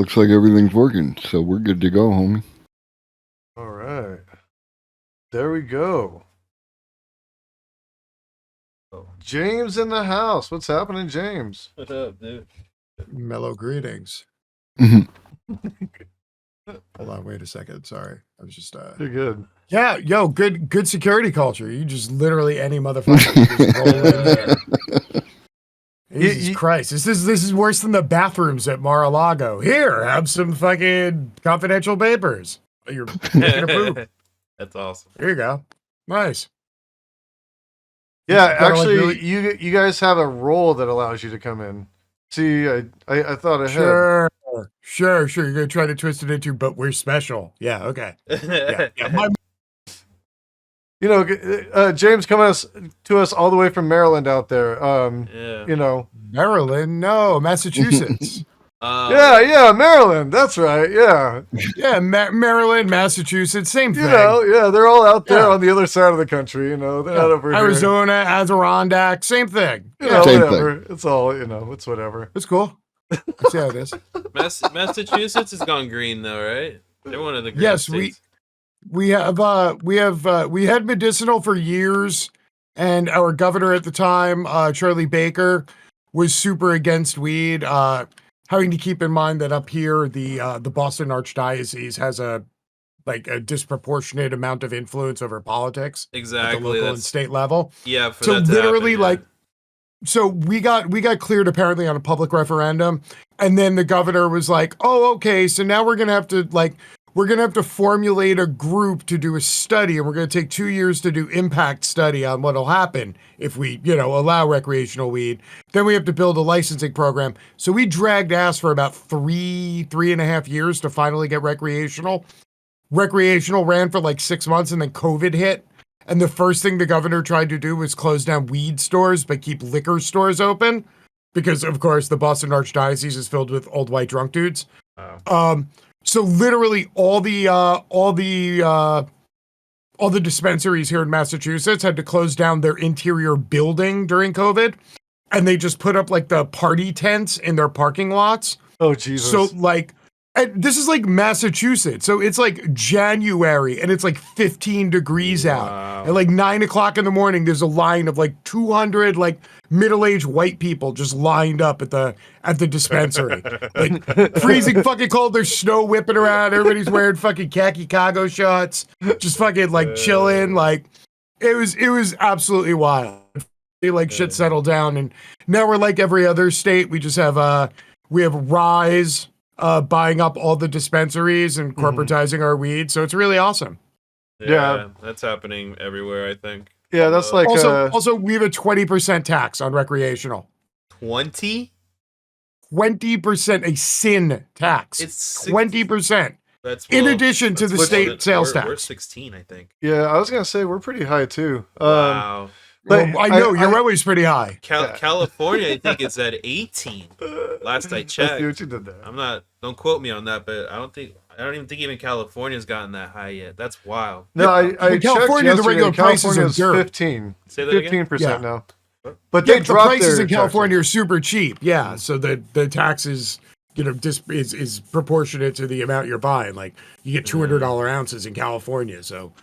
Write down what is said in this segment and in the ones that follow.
looks like everything's working, so we're good to go, homie. All right. There we go. James in the house. What's happening, James? What up, dude? Mellow greetings. Mhm. Hold on, wait a second. Sorry. I was just You're good. Yeah, yo, good security culture. You just literally any motherfucker can just roll in there. Jesus Christ. This is worse than the bathrooms at Mar-a-Lago. Here, have some fucking confidential papers. You're taking a poop. That's awesome. Here you go. Nice. Yeah, Kinda like actually, really- you guys have a role that allows you to come in. See, I thought ahead. Sure. You're gonna try to twist it into, but we're special. Yeah, okay. Yeah. You know, James coming to us all the way from Maryland out there. Yeah. You know, Maryland? No, Massachusetts. yeah, Maryland. That's right. Yeah, Yeah, Maryland, Massachusetts, same thing. you know, yeah, they're all out there on the other side of the country. You know, they're not over Arizona, Adirondack, same thing. here. You know, Same whatever. It's all, you know, it's whatever. It's cool. I see how it is. Massachusetts has gone green though, right? They're one of the green Yes, states. we had medicinal for years, and our governor at the time, Charlie Baker, was super against weed. Having to keep in mind that up here, the Boston Archdiocese has a disproportionate amount of influence over politics Exactly. at the local and state level. Yeah. For So that to literally, happen, so we got cleared apparently on a public referendum, and then the governor was like, "Oh, okay, so now we're gonna have to formulate a group to do a study, and we're gonna take 2 years to do impact study on what'll happen if we, allow recreational weed. Then we have to build a licensing program." So we dragged ass for about three and a half years to finally get recreational. Recreational ran for like 6 months, and then COVID hit. And the first thing the governor tried to do was close down weed stores, but keep liquor stores open. Because, of course, the Boston Archdiocese is filled with old white drunk dudes. So literally all the dispensaries here in Massachusetts had to close down their interior building during COVID. And they just put up like the party tents in their parking lots. Oh, Jesus. So and this is like Massachusetts. So it's like January and it's like 15 degrees out. At like 9 o'clock in the morning, there's a line of like 200 like middle-aged white people just lined up at the dispensary. Like freezing fucking cold. There's snow whipping around. Everybody's wearing fucking khaki cargo shorts, just fucking like chilling. Like it was absolutely wild. Like shit settled down, and now we're like every other state. We just have we have Rise buying up all the dispensaries and corporatizing our weed. So it's really awesome. Yeah. That's happening everywhere, I think. Yeah, that's like also we have a 20% tax on recreational. 20? 20% a sin tax. It's 20%. That's in addition to the state sales tax. We're 16, I think. Yeah, I was gonna say we're pretty high too. Wow. But well, I know you're always pretty high. California, I think it's at 18. Last I checked. I see what you did there. I'm not. Don't quote me on that, but I don't even think even California's gotten that high yet. That's wild. No, I in California, checked the regular prices are California's dirt. 15. Say that again? 15% now. But they the dropped prices their in California are super cheap. Yeah, so the taxes, is proportionate to the amount you're buying. Like you get $200 ounces in California, so.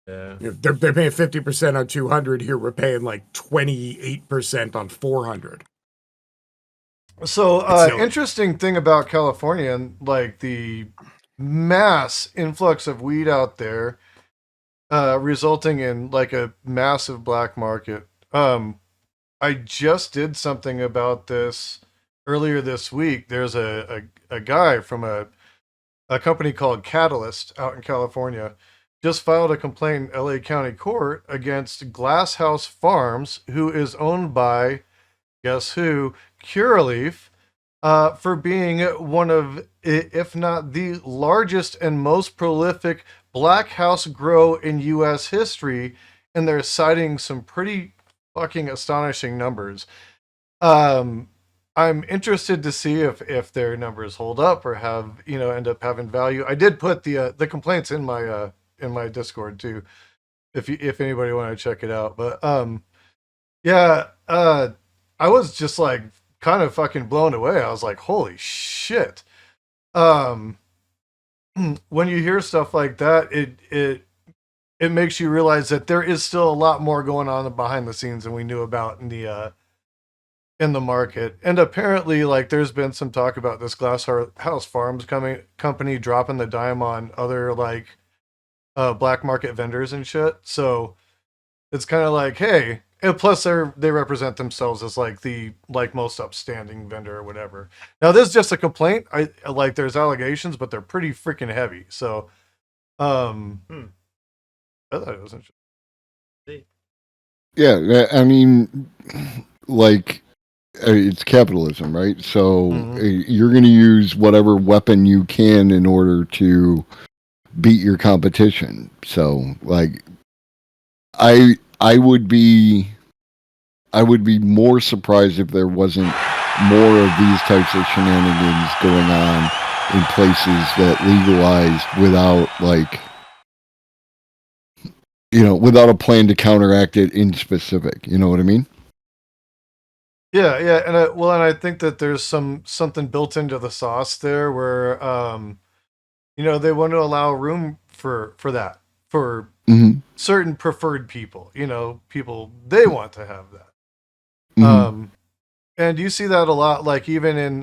Yeah, they're paying 50% on 200. Here we're paying like 28% on 400. So interesting thing about California and like the mass influx of weed out there, resulting in like a massive black market. I just did something about this earlier this week. There's a guy from a company called Catalyst out in California. Just filed a complaint in LA County Court against Glass House Farms, who is owned by, guess who, Curaleaf, for being one of, if not the largest and most prolific black house grow in U.S. history, and they're citing some pretty fucking astonishing numbers. I'm interested to see if their numbers hold up or have, end up having value. I did put the complaints in my Discord too, if anybody want to check it out. But I was just like kind of fucking blown away. I was like, holy shit. um, when you hear stuff like that, it makes you realize that there is still a lot more going on behind the scenes than we knew about in the market. And apparently, like, there's been some talk about this House Farms company dropping the dime on other like black market vendors and shit. So it's kind of like, hey, and plus they represent themselves as like the most upstanding vendor or whatever. Now this is just a complaint. I like there's allegations, but they're pretty freaking heavy. So I thought it was interesting. Yeah, I mean, like, it's capitalism, right? So you're going to use whatever weapon you can in order to beat your competition. So, like, I would be more surprised if there wasn't more of these types of shenanigans going on in places that legalized without, like, without a plan to counteract it in specific. You know what I mean? Yeah, yeah, and I think that there's something built into the sauce there where they want to allow room for that for certain preferred people. People they want to have that. And you see that a lot, like even in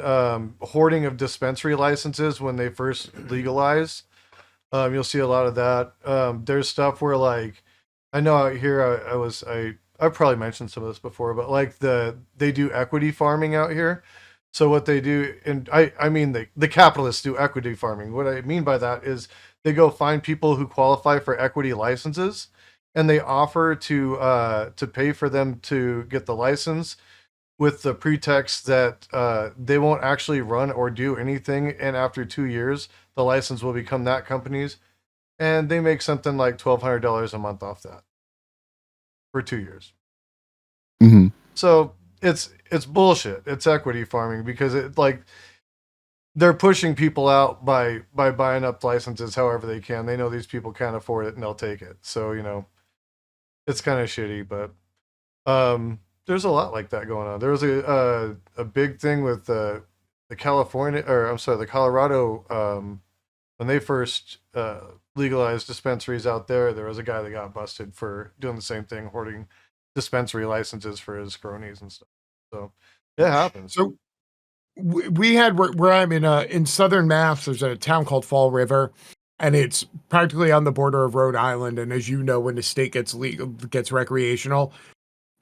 hoarding of dispensary licenses when they first legalized. You'll see a lot of that. There's stuff where, like, I know out here I've probably mentioned some of this before, but like they do equity farming out here. So what they do, and I mean the capitalists do equity farming. What I mean by that is they go find people who qualify for equity licenses, and they offer to pay for them to get the license with the pretext that they won't actually run or do anything, and after 2 years, the license will become that company's, and they make something like $1,200 a month off that for 2 years. So it's bullshit. It's equity farming because it like they're pushing people out by buying up licenses however they can. They know these people can't afford it and they'll take it. So it's kind of shitty, but there's a lot like that going on. There was a big thing with the Colorado when they first legalized dispensaries out there. There was a guy that got busted for doing the same thing, hoarding dispensary licenses for his cronies and stuff. So it happens. So we had where I'm in southern Mass. There's a town called Fall River, and it's practically on the border of Rhode Island. And as you know, when the state gets recreational,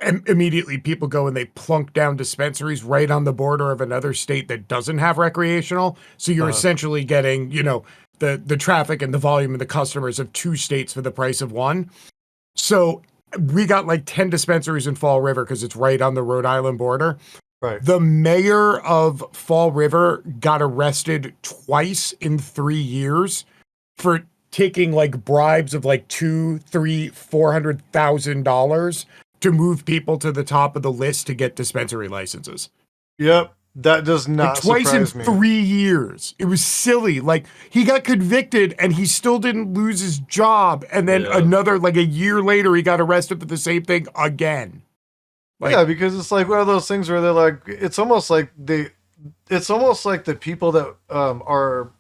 and immediately people go and they plunk down dispensaries right on the border of another state that doesn't have recreational. So you're essentially getting, the traffic and the volume of the customers of two states for the price of one. So we got like 10 dispensaries in Fall River because it's right on the Rhode Island border. Right. The mayor of Fall River got arrested twice in 3 years for taking like bribes of like $200,000-$400,000 to move people to the top of the list to get dispensary licenses. Yep. That does not twice surprise in me. 3 years. It was silly. Like, he got convicted and he still didn't lose his job. And then another, like a year later, he got arrested for the same thing again. Like, yeah, because it's like one of those things where they're like, it's almost like the people that are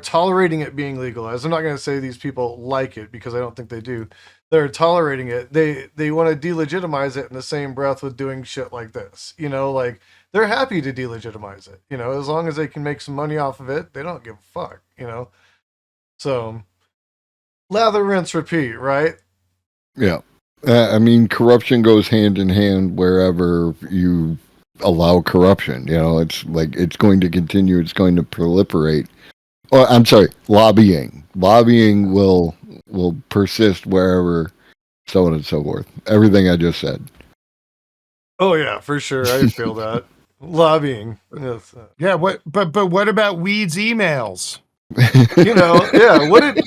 tolerating it being legalized. I'm not going to say these people like it because I don't think they do. They're tolerating it. They want to delegitimize it in the same breath with doing shit like this. Like they're happy to delegitimize it. As long as they can make some money off of it, they don't give a fuck. So lather, rinse, repeat, right? Yeah. I mean, corruption goes hand in hand wherever you allow corruption. It's like it's going to continue. It's going to proliferate. Oh, I'm sorry, lobbying. Lobbying will persist wherever, so on and so forth. Everything I just said. Oh yeah, for sure. I feel that. Lobbying. Yes. Yeah, but what about Weed's emails? Yeah, what did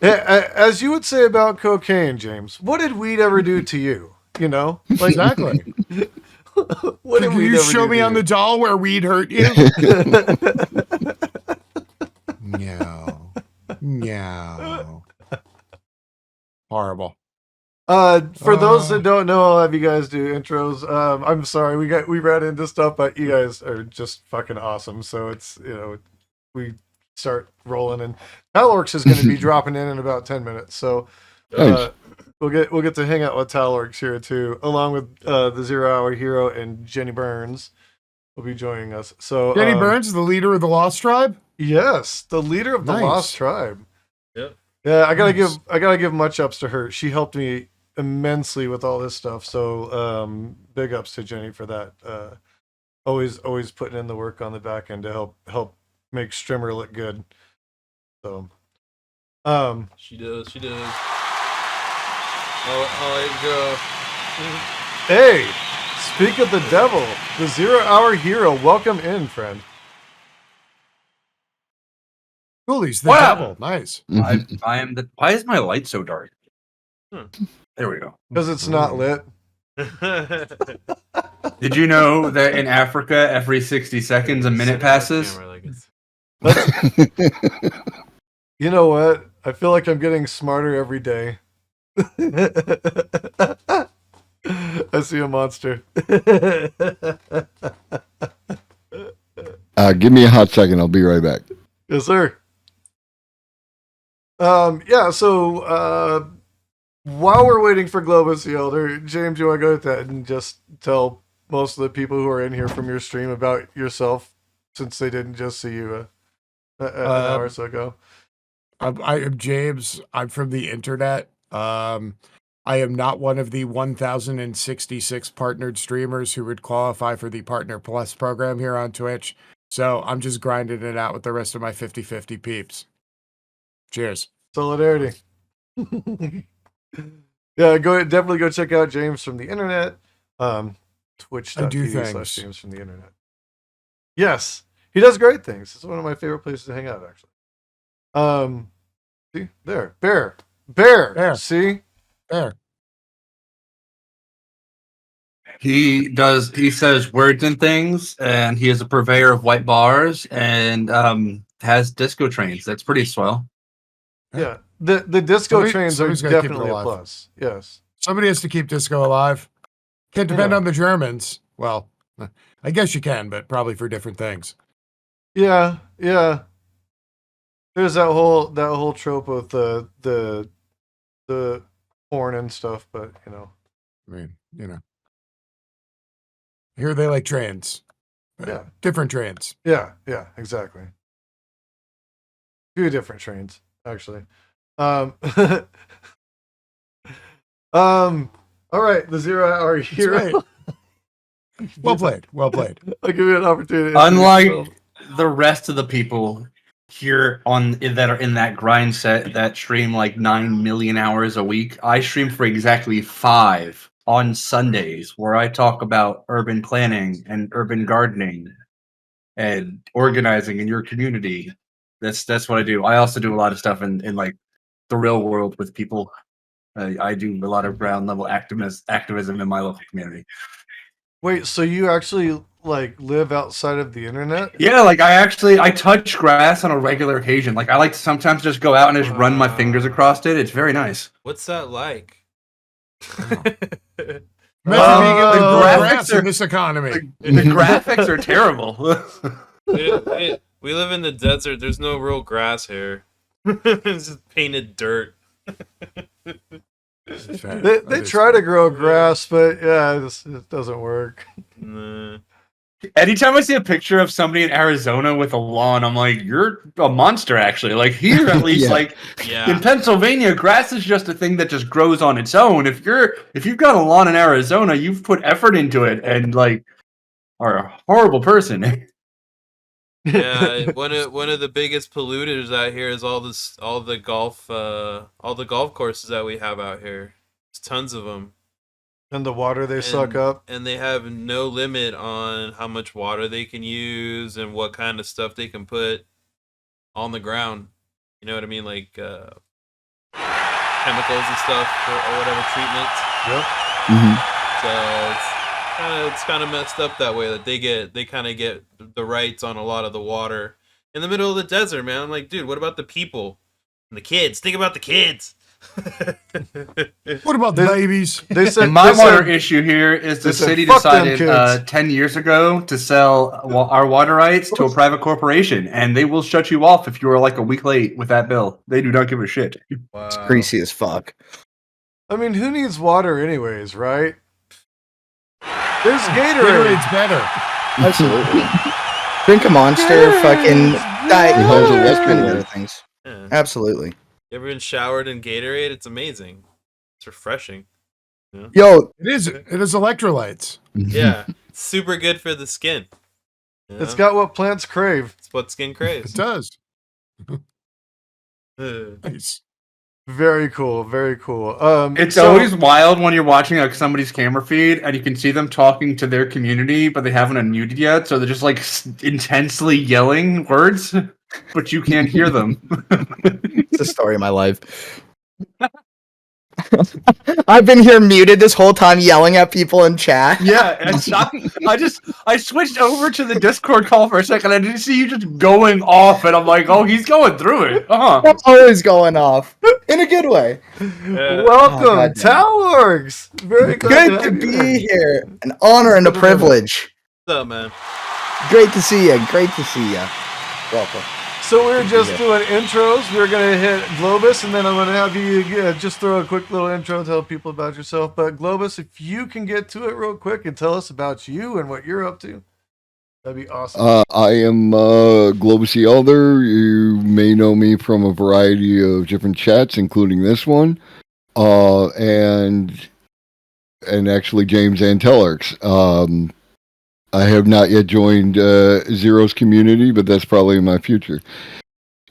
as you would say about cocaine, James, what did weed ever do to you? Like, exactly. What did you show me on the doll where weed hurt you? No. Horrible. For those that don't know, I'll have you guys do intros. I'm sorry we ran into stuff, but you guys are just fucking awesome. So it's we start rolling. And Talorx is going to be dropping in about 10 minutes, so Nice. we'll get to hang out with Talorx here too, along with the 0 Hour Hero and Jenny Burns will be joining us. So Jenny Burns, the leader of the Lost Tribe. yes, the leader of the Nice. Lost Tribe. Yep. Yeah, I gotta Nice. give much ups to her. She helped me immensely with all this stuff. So big ups to Jenny for that. Always putting in the work on the back end to help make Strimmer look good. So She does. Oh, hey, speak of the devil, the 0 Hour Hero, welcome in, friend. Coolies, the Wow. devil. Nice. I am the. Why is my light so dark? There we go. Because it's not lit. go. Did you know that in Africa, every 60 seconds, a minute passes? You know what? I feel like I'm getting smarter every day. I see a monster. Give me a hot second. I'll be right back. Yes, sir. Yeah, so while we're waiting for Globus the Elder, James, you want to go with that and just tell most of the people who are in here from your stream about yourself, since they didn't just see you an hour or so ago? I am James. I'm from the internet. I am not one of the 1,066 partnered streamers who would qualify for the Partner Plus program here on Twitch. So I'm just grinding it out with the rest of my 50-50 peeps. Cheers. Solidarity. Yeah, definitely go check out James from the internet. Twitch.tv/James from the internet. Yes, he does great things. It's one of my favorite places to hang out, actually. See there, bear. See, There. He says words and things, and he is a purveyor of white bars and has disco trains. That's pretty swell. yeah. The disco trains are somebody's gotta keep it definitely a alive. plus. Yes. Somebody has to keep disco alive. Can't depend Yeah. on the Germans. Well, I guess you can, but probably for different things. Yeah. There's that whole trope of the porn and stuff, but I mean, Here they like trains. Yeah. Different trains. Yeah, exactly. Two different trains, actually. All right, the 0 Hour Hero. Right. Well played. I'll give you an opportunity. Unlike the rest of the people here that are in that grind set that stream like 9 million hours a week, I stream for exactly 5 on Sundays, where I talk about urban planning and urban gardening and organizing in your community. That's what I do. I also do a lot of stuff in like the real world with people. I do a lot of ground level activism in my local community. Wait, so you actually like live outside of the internet? Yeah, like I touch grass on a regular occasion. Like I like to sometimes just go out and just run my fingers across it. It's very nice. What's that like? Imagine being the able to grow graphics grass are- in this economy. The graphics are terrible. We live in the desert. There's no real grass here. It's just painted dirt. They try to grow grass, but yeah, it doesn't work. Nah. Anytime I see a picture of somebody in Arizona with a lawn, I'm like, you're a monster, actually. Like here, at least, Yeah. like Yeah. in Pennsylvania, grass is just a thing that just grows on its own. If you've got a lawn in Arizona, you've put effort into it and like are a horrible person. Yeah, one of the biggest polluters out here is all the golf courses that we have out here. There's tons of them. And the water they suck up. And they have no limit on how much water they can use and what kind of stuff they can put on the ground. You know what I mean? Like chemicals and stuff or whatever treatments. Yep. Mm-hmm. So it's kind of messed up that way that they kind of get the rights on a lot of the water in the middle of the desert, man. I'm like, dude, what about the people and the kids? Think about the kids. What about the babies? They said My they water said, issue here is the they said, city "Fuck them decided kids." 10 years ago to sell our water rights to a private corporation, and they will shut you off if you are like a week late with that bill. They do not give a shit. It's Wow. greasy as fuck. I mean, who needs water anyways, right? There's Gatorade. Gatorade's better. Absolutely. Drink a Monster, Gatorade's fucking Diet better. Coke, there's plenty of other things. Yeah. Absolutely. You ever been showered in Gatorade? It's amazing. It's refreshing. Yo, It is electrolytes. Yeah. Super good for the skin. You It's know? got what plants crave. It's what skin It craves. does. Uh, Nice. Very cool. Very cool. It's so- always wild when you're watching like somebody's camera feed and you can see them talking to their community, but they haven't unmuted yet, so they're just like intensely yelling words, but you can't hear them. it's the story of my life. I've been here muted this whole time yelling at people in chat. Yeah, it's shocking. I switched over to the Discord call for a second. I didn't see you just going off, and I'm like, oh, he's going through it. I'm always going off. In a good way. Welcome, God damn. Talworks. Very glad Good to have you here. be here. An honor and a privilege. What's up, man? Great to see you. Great to see you. Welcome. So we were just Yeah. doing intros. We were gonna hit Globus, and then I'm gonna have you just throw a quick little intro, tell people about yourself. But Globus, if you can get to it real quick and tell us about you and what you're up to, that'd be awesome. I am Globus the Elder. You may know me from a variety of different chats, including this one, and actually James and Tellerx. I have not yet joined Zero's community, but that's probably in my future.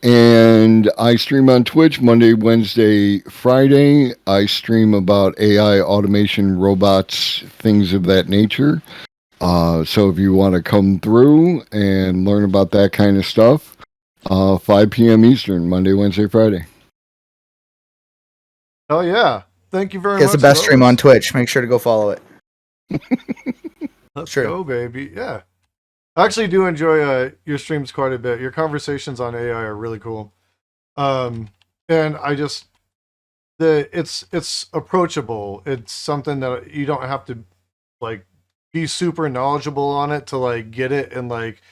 And I stream on Twitch Monday, Wednesday, Friday. I stream about AI, automation, robots, things of that nature. So if you want to come through and learn about that kind of stuff, 5 p.m. Eastern, Monday, Wednesday, Friday. Oh yeah, thank you very It's much. the best stream Globus. on Twitch. Make sure to go follow it. Let's True. go, baby. Yeah, I actually do enjoy your streams quite a bit. Your conversations on AI are really cool. And I just it's approachable. It's something that you don't have to like be super knowledgeable on it to like get it and like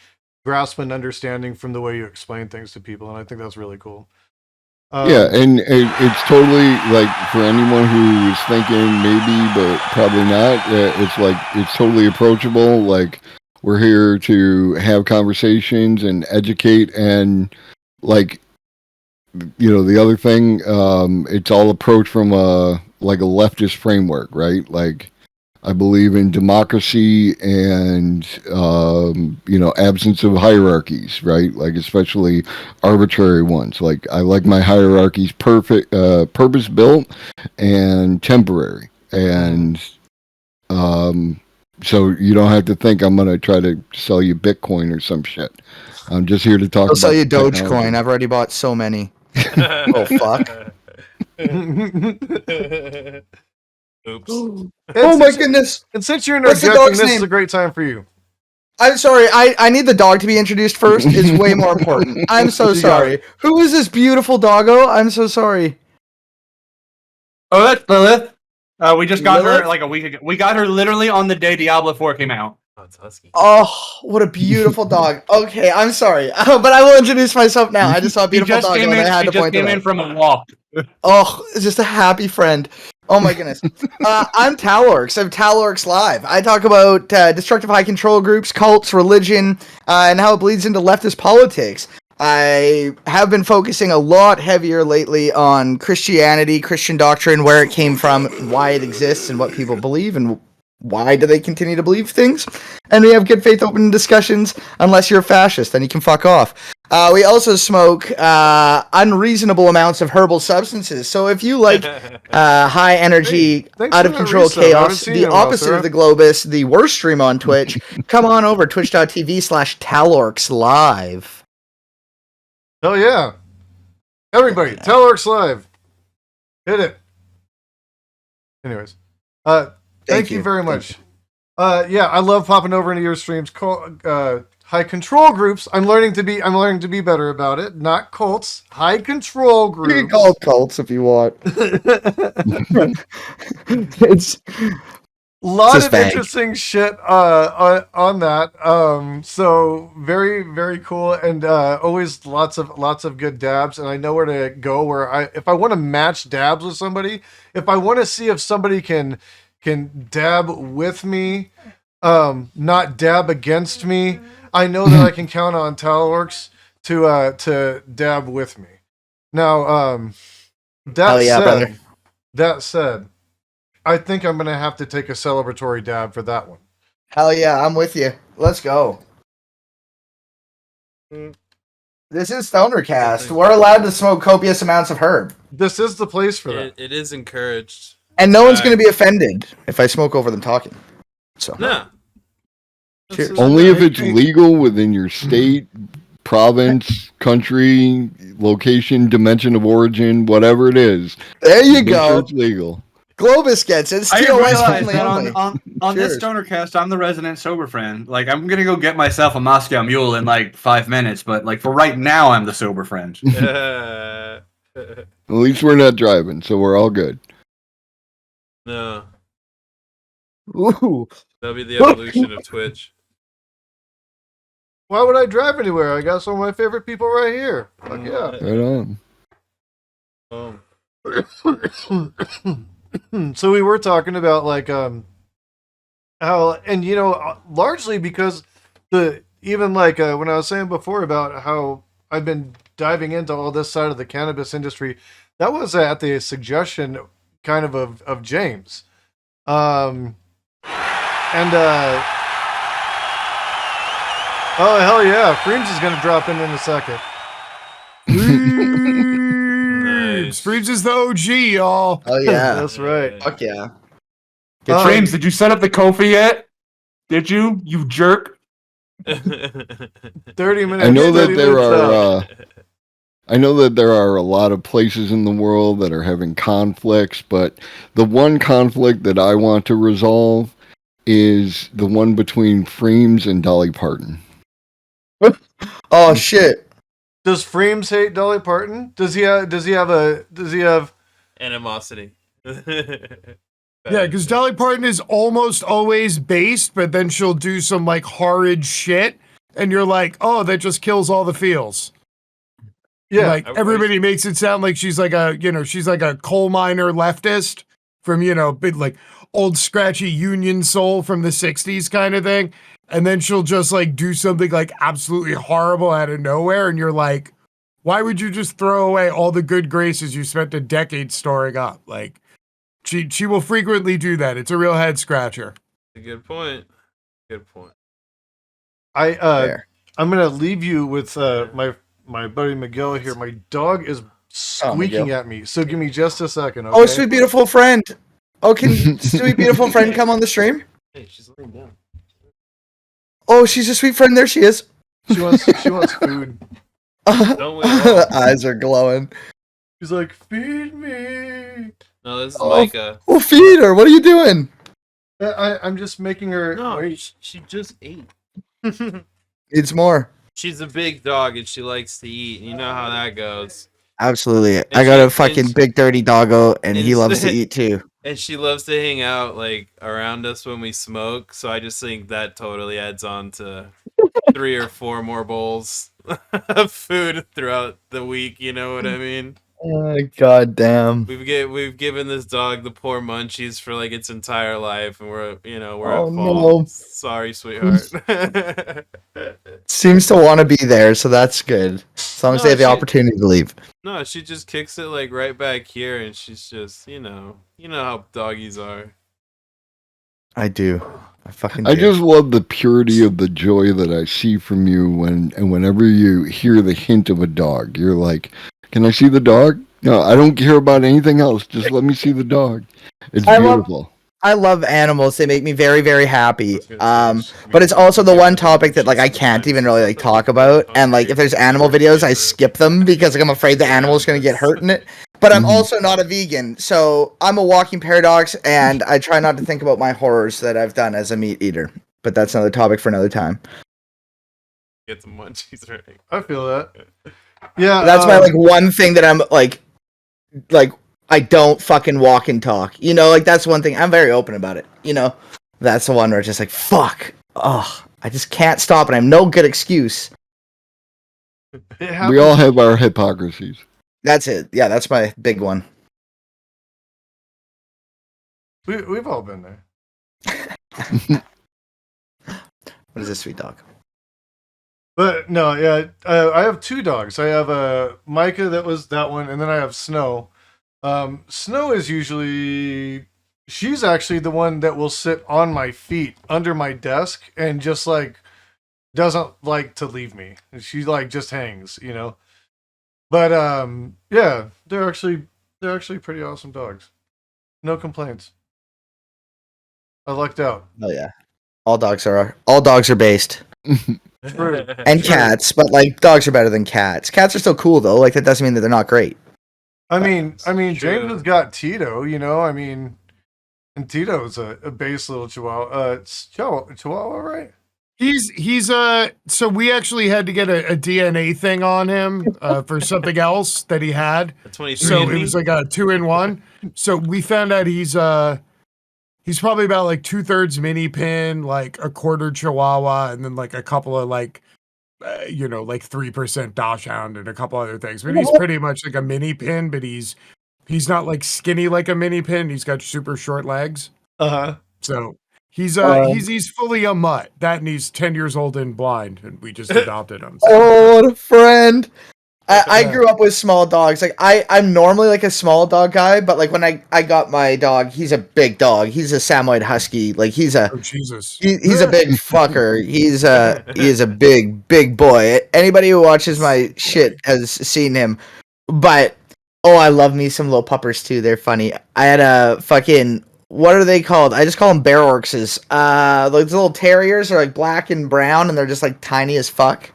grasp an understanding from the way you explain things to people, and I think that's really cool. Yeah, and it's totally like for anyone who is thinking maybe, but probably not. It's totally approachable. Like we're here to have conversations and educate, and like the other thing, it's all approached from a leftist framework, right? Like I believe in democracy and absence of hierarchies, right? Like especially arbitrary ones. Like I like my hierarchies purpose built and temporary, and so you don't have to think I'm gonna try to sell you Bitcoin or some shit. I'm just here to talk. I'll sell you technology. Dogecoin. I've already bought so many. Oh, fuck. Oops. Oh my goodness. And since you're What's the interjecting, dog's this name? is a great time for you. I'm sorry. I need the dog to be introduced first. It's way more important. I'm so You got sorry. Who is this beautiful doggo? I'm so sorry. Oh, that's Lilith. We just got Lilith? her like a week ago. We got her literally on the day Diablo 4 came out. Oh, it's husky. Oh, what a beautiful dog. Okay, I'm sorry. But I will introduce myself now. I just saw a She beautiful just doggo came and I in. had She to just point came it in out. from a walk. Oh, it's just a happy friend. Oh my goodness. I'm Talorx. I'm Talorx Live. I talk about destructive high control groups, cults, religion, and how it bleeds into leftist politics. I have been focusing a lot heavier lately on Christianity, Christian doctrine, where it came from, why it exists, and what people believe, and why do they continue to believe things. And we have good faith open discussions, unless you're a fascist, then you can fuck off. We also smoke unreasonable amounts of herbal substances. So if you like high energy, Hey, thanks out for of that control resub. I haven't chaos, seen the it in a while, opposite Sarah. of the Globus, the worst stream on Twitch, come on over, twitch.tv/Talorx Live. Hell yeah. Everybody, Talworks Live. Hit it. Anyways, thank you very much. Yeah, I love popping over into your streams. High control groups. I'm learning to be better about it. Not cults. High control You groups. can call it cults if you want. It's lot It's of vague. interesting shit on that. So very very cool, and always lots of good dabs. And I know where to go if I want to match dabs with somebody, if I want to see if somebody can dab with me, not dab against me. I know that I can count on Talworks to dab with me. Now, Hell yeah, brother. that said, I think I'm gonna have to take a celebratory dab for that one. Hell yeah, I'm with you. Let's go. Mm. This is Stonercast. We're allowed to smoke copious amounts of herb. This is the place for that. It is encouraged. And no one's going to Fact. be offended if I smoke over them talking. So No. Cheers. This is- Only if it's legal within your state, province, country, location, dimension of origin, whatever it is. there you Make sure go. it's legal. Globus gets it. It's I TOS realize family that only. on this Cheers. Stonercast, I'm the resident sober friend. Like, I'm gonna go get myself a Moscow Mule in like 5 minutes, but like for right now, I'm the sober friend. At least we're not driving, so we're all good. no. Ooh. That'll be the evolution of Twitch. Why would I drive anywhere? I got some of my favorite people right here. Fuck yeah. Right on. So we were talking about like how, and largely because even like when I was saying before about how I've been diving into all this side of the cannabis industry, that was at the suggestion kind of James. And oh hell yeah, Freems is gonna drop in a second. Nice. Freems is the OG, y'all. Oh yeah. That's right. Fuck yeah. Um, James, did you set up the Kofi yet? Did you? You jerk. 30 minutes. I know that 30 there minutes out. are. I know that there are a lot of places in the world that are having conflicts, but the one conflict that I want to resolve is the one between Freems and Dolly Parton. Oh shit. Does Freems hate Dolly Parton? Does he have Animosity. Yeah, because Dolly Parton is almost always based, but then she'll do some like horrid shit, and you're like, oh, that just kills all the feels. Yeah. Like everybody makes it sound like she's like a coal miner leftist from, big like old scratchy Union soul from the 60s kind of thing. And then she'll just like do something like absolutely horrible out of nowhere. And you're like, why would you just throw away all the good graces you spent a decade storing up? Like she will frequently do that. It's a real head scratcher. A good point. Good point. There. I'm gonna leave you with my buddy Miguel here. My dog is squeaking Miguel. at me, so give me just a second. Okay? Oh, sweet beautiful friend. Oh, can sweet beautiful friend come on the stream? Hey, she's laying down. Oh, she's a sweet friend. There she is. She wants food. Don't we all? Eyes are glowing. She's like, feed me. No, this is Oh. Micah. Well, feed her. What are you doing? I'm just making her. No, she just ate. Needs more. She's a big dog and she likes to eat. You know how that goes. Absolutely. I And got a she- fucking and- big dirty doggo, and he and- loves to eat too. And she loves to hang out like around us when we smoke. So I just think that totally adds on to 3 or 4 more bowls of food throughout the week. You know what I mean? Oh, God damn. We've given this dog the poor munchies for like its entire life, and we're Oh, at fault. no. Sorry, sweetheart. Seems to want to be there, so that's good. As long as No, they have the she- opportunity to leave. No, she just kicks it like right back here, and she's just you know how doggies are. I do. I fucking I do. just love the purity of the joy that I see from you whenever you hear the hint of a dog. You're like, can I see the dog? No, I don't care about anything else. Just let me see the dog. It's I love- beautiful. I love animals. They make me very, very happy. was gonna say, But it's also the give one them topic that like I some can't even lines really or like something, talk make them about. And like if there's hungry, animal or videos, I give skip them because like I'm afraid the Yeah, animal's gonna get that's- hurt in it. But I'm Mhm. also not a vegan, so I'm a walking paradox, and I try not to think about my horrors that I've done as a meat eater. But that's another topic for another time. get some munchies right. I feel that. Yeah, That's my like one thing that I'm like I don't fucking walk and talk. You know, like that's one thing. I'm very open about it. You know, that's the one where it's just like fuck. Oh, I just can't stop, and I have no good excuse. it We happens. all have our hypocrisies. That's it. Yeah, that's my big one. We've all been there. What is this, sweet dog? But no, yeah, I have two dogs. I have Micah, that was that one, and then I have Snow. Snow is usually she's actually the one that will sit on my feet under my desk and just like doesn't like to leave me. She like just hangs, you know. But yeah, they're actually pretty awesome dogs. No complaints. I lucked out. Oh yeah, all dogs are based, True. and True. cats. But like dogs are better than cats. Cats are still cool though. Like that doesn't mean that they're not great. I mean, True. James has got Tito, you know. I mean, and Tito's a base little Chihuahua. It's Chihuahua, right? He's so we actually had to get a DNA thing on him for something else that he had. The 23 So it was like a 2-in-1. So we found out he's probably about like 2/3 mini pin, like a quarter Chihuahua, and then like a couple of like like 3% Dachshund and a couple other things. But he's pretty much like a mini pin, but he's not like skinny like a mini pin. He's got super short legs. Uh-huh. So he's fully a mutt. That, and he's 10 years old and blind, and we just adopted him. So. Oh, what a friend. I Yeah. grew up with small dogs. Like I'm normally like a small dog guy, but like when I got my dog, he's a big dog. He's a Samoyed Husky. Like he's a Oh Jesus. he's a big fucker. He is a big boy. Anybody who watches my shit has seen him. But oh, I love me some little puppers too. They're funny. I had a fucking, what are they called? I just call them bear orxes. Like the little terriers are like black and brown, and they're just like tiny as fuck.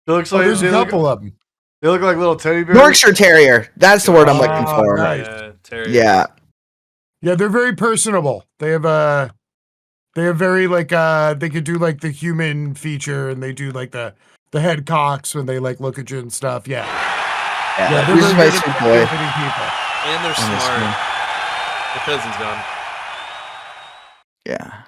It looks Oh, like there's a couple of them. they look like little teddy bears. Yorkshire Terrier. That's the word I'm looking Oh, for. nice. Terry. Yeah. Yeah, they're very personable. They have very like they could do like the human feature, and they do like the head cocks when they like look at you and stuff. Yeah. Yeah. they're This is very my good at sweet boy. benefiting people. And they're Oh, that's smart. The cousin's gone. Yeah.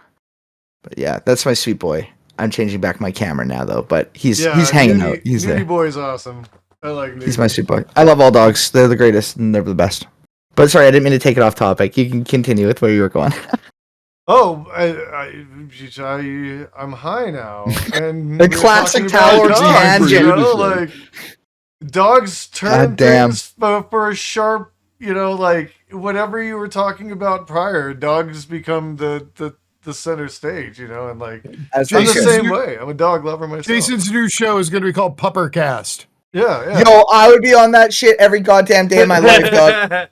But yeah, that's my sweet boy. I'm changing back my camera now though, but he's Yeah, hanging Nudie- out. He's Nudie there. Boy's awesome. I like Nudie. He's my sweet boy. I love all dogs. They're the greatest and they're the best. But sorry, I didn't mean to take it off topic. You can continue with where you were going. Oh, I'm high now. And The we're classic talking about Tower dogs, tangent. You know, Seriously. like dogs turn God damn. things for a sharp. You know, like whatever you were talking about prior, dogs become the center stage. You know, and like That's I'm the Jason's same new- way. I'm a dog lover myself. Jason's new show is going to be called Puppercast. Yeah. Yo, I would be on that shit every goddamn day of my life, dog.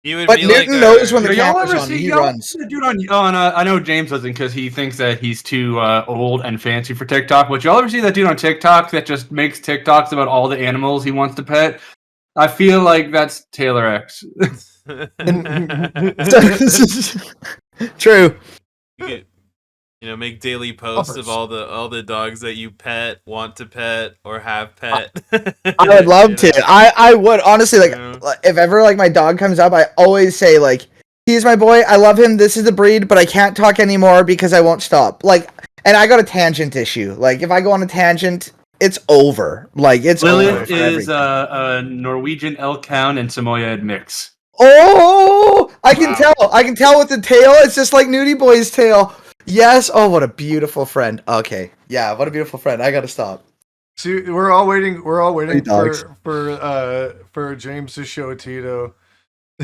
You would But be Newton like knows when the Y'all camera's ever on. see He y'all runs. see the dude on I know James doesn't because he thinks that he's too old and fancy for TikTok. But y'all ever see that dude on TikTok that just makes TikToks about all the animals he wants to pet? I feel like that's Taylor X. True. You could, make daily posts Puppers. of all the dogs that you pet, want to pet, or have pet. I would love to. I would honestly like Yeah. if ever like my dog comes up, I always say like, he's my boy. I love him. This is the breed, but I can't talk anymore because I won't stop. Like, and I got a tangent issue. Like, if I go on a tangent, it's over. Like, it's over Lilith for is everything. a Norwegian elk hound and Samoyed mix. Oh, I can Wow. tell. I can tell with the tail. It's just like Nudie Boy's tail. Yes. Oh, what a beautiful friend. Okay. Yeah, what a beautiful friend. I gotta stop. See, we're all waiting. We're all waiting dogs. for James to show Tito.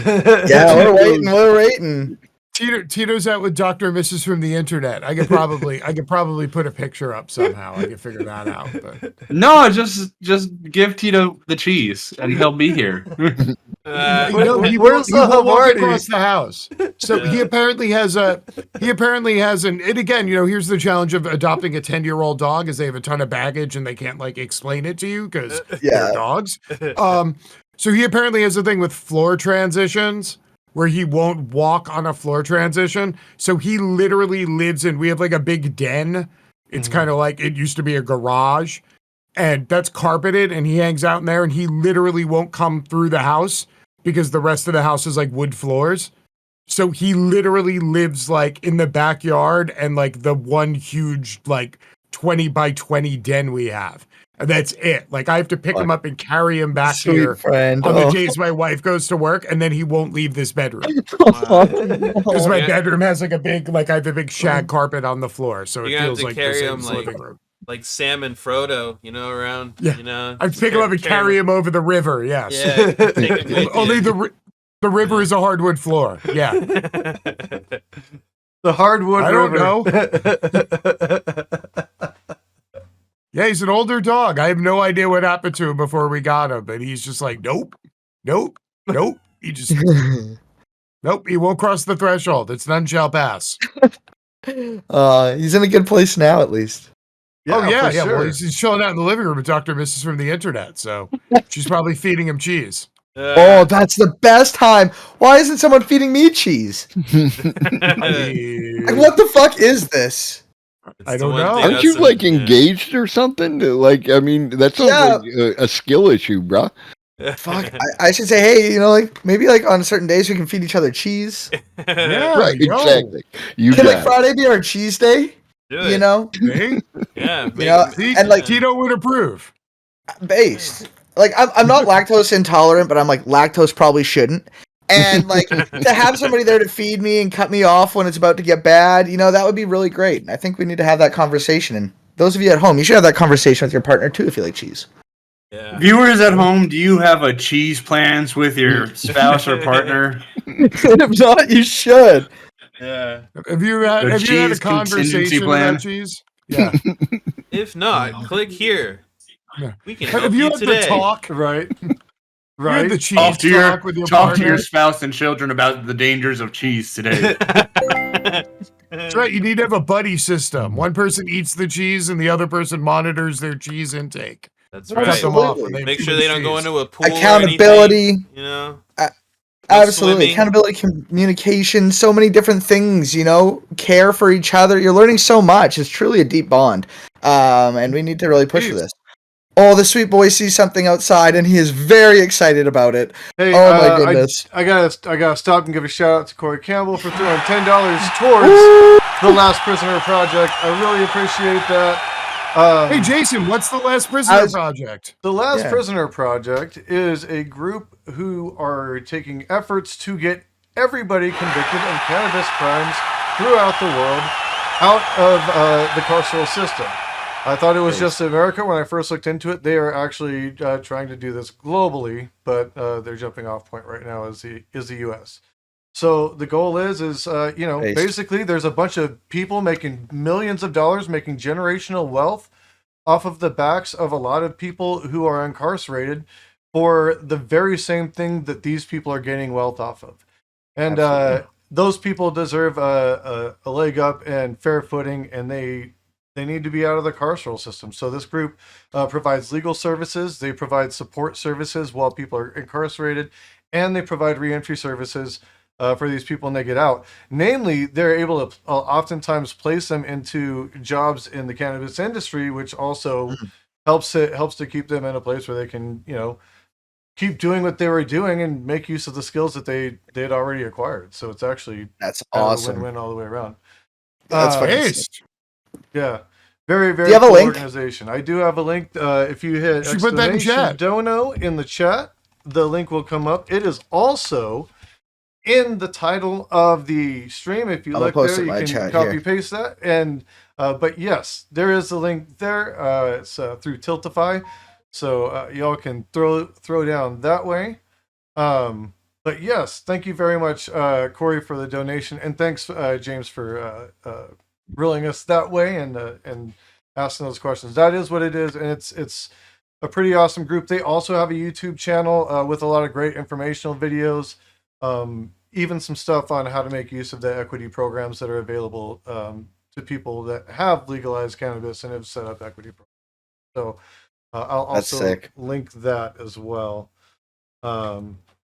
Yeah, we're waiting. We're waiting. Tito's out with Dr. and Mrs. from the internet. I could probably put a picture up somehow. I could figure that out. But No, just give Tito the cheese, and he'll be here. no, he Where's won't the walk Havarti? across the house. So he apparently has an. And again, here's the challenge of adopting a 10-year-old dog: is they have a ton of baggage and they can't like explain it to you because they're dogs. So he apparently has a thing with floor transitions where he won't walk on a floor transition. So he literally lives in. We have like a big den. It's kind of like it used to be a garage. And that's carpeted, and he hangs out in there, and he literally won't come through the house because the rest of the house is like wood floors. So he literally lives like in the backyard and like the one huge like 20 by 20 den we have. And that's it. Like I have to pick him up and carry him back Sweet here friend. on the days my wife goes to work, and then he won't leave this bedroom. Because my bedroom has like I have a big shag carpet on the floor, so You it have feels to like carry the him same living room. like Sam and Frodo, around. Yeah. I'd pick him up and carry him over the river. Yes. Yeah, take him with Only you. the river is a hardwood floor. Yeah. The hardwood I don't river. Yeah, he's an older dog. I have no idea what happened to him before we got him, but he's just like, nope. He just nope. He won't cross the threshold. It's none shall pass. He's in a good place now, at least. Yeah. Sure. Well, he's chilling out in the living room with Dr. and Mrs. from the internet, so she's probably feeding him cheese. Oh, that's the best time. Why isn't someone feeding me cheese? Like, what the fuck is this? I don't know. Aren't you like engaged or something? Like, I mean, that sounds like a skill issue, bro. Fuck, I should say, hey, like maybe like on certain days we can feed each other cheese. Yeah, Right, exactly. Can like Friday be our cheese day? Do it. See? Yeah, and like Tito would approve. Based. Like I'm not lactose intolerant, but I'm like lactose probably shouldn't. And like to have somebody there to feed me and cut me off when it's about to get bad, that would be really great. And I think we need to have that conversation. And those of you at home, you should have that conversation with your partner too if you like cheese. Yeah. Viewers at home, do you have a cheese plans with your spouse or partner? If not, you should. Yeah. Have you had a cheese contingency conversation plan? about cheese? Yeah. If not, click here. Yeah. We can help Have you you had today. the talk? Right. You had the cheese Talk to talk with your talk partner? to your spouse and children about the dangers of cheese today. That's right. You need to have a buddy system. One person eats the cheese and the other person monitors their cheese intake. That's Cut right. them off when they Make eat sure the they don't go cheese. into a pool. Accountability. Or anything, Absolutely. swimming. Accountability, communication, so many different things, care for each other. You're learning so much. It's truly a deep bond. And we need to really push for this. Oh, the sweet boy sees something outside and he is very excited about it. Hey, oh my goodness. I gotta stop and give a shout out to Corey Campbell for throwing $10 towards the Last Prisoner Project. I really appreciate that. Hey, Jason, what's the Last Prisoner Project? The Last Prisoner Project is a group who are taking efforts to get everybody convicted of cannabis crimes throughout the world out of the carceral system. I thought it was just America when I first looked into it. They are actually trying to do this globally, but their jumping off point right now is the U.S. So the goal is basically there's a bunch of people making millions of dollars, making generational wealth off of the backs of a lot of people who are incarcerated for the very same thing that these people are gaining wealth off of. And those people deserve a leg up and fair footing, and they need to be out of the carceral system. So this group provides legal services, they provide support services while people are incarcerated, and they provide reentry services for these people when they get out. Namely, they're able to oftentimes place them into jobs in the cannabis industry, which also helps to keep them in a place where they can, keep doing what they were doing and make use of the skills that they had already acquired. So it's actually that's awesome. A win-win all the way around. That's fucking yeah. Very, very do you have cool a link? Organization. I do have a link. If you hit put that in chat. Dono in the chat, the link will come up. It is also in the title of the stream. If you look there, you can copy paste that. And but yes, there is a link there. It's through Tiltify, so y'all can throw down that way. But yes, thank you very much, Corey, for the donation, and thanks, James, for reeling us that way and asking those questions. That is what it is, and it's a pretty awesome group. They also have a YouTube channel with a lot of great informational videos, even some stuff on how to make use of the equity programs that are available to people that have legalized cannabis and have set up equity programs. So I'll That's also sick. link that as well.